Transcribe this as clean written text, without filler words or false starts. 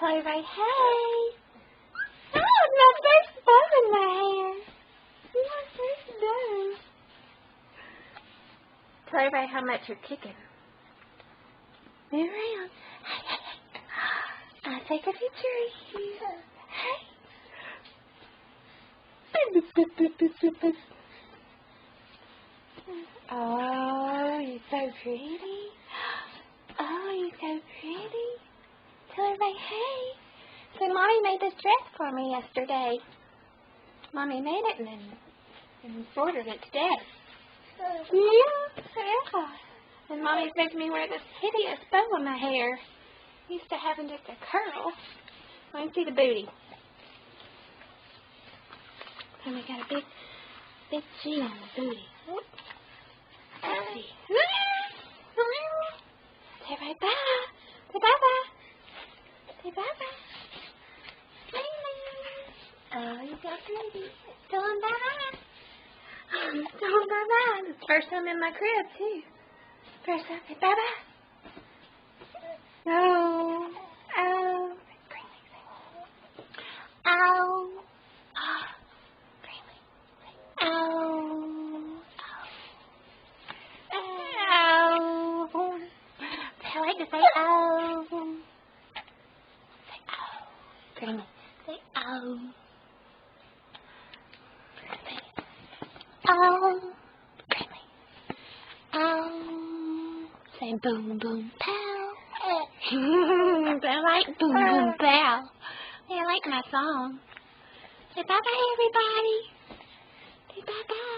Tell everybody, hey. Oh, it's my first bow in my hair. It's my first bow. Tell everybody how much you're kicking. Move around. Hey, hey, hey. I'll take a picture of you. Hey. Oh, you're so pretty. Oh, you're so pretty. Tell everybody, hey. So Mommy made this dress for me yesterday. Mommy made it and embroidered it today. Yeah. And Mommy's making me wear this hideous bow in my hair. Used to having just a curl. Let me see the booty. And we got a big G on the booty. Let's see. Say bye bye. Say bye bye. Say bye bye. Oh, you got pretty. Tell him bye bye. Tell him bye bye. It's the first time in my crib too. First time. Say bye bye. No. Oh. Ow. Ow. Ow. I like to say ow. Say ow. Granny. Say ow. Say ow. Granny. Ow. Say boom boom pow. I like boom boom pow. I like my song. Say bye bye everybody. Say bye bye.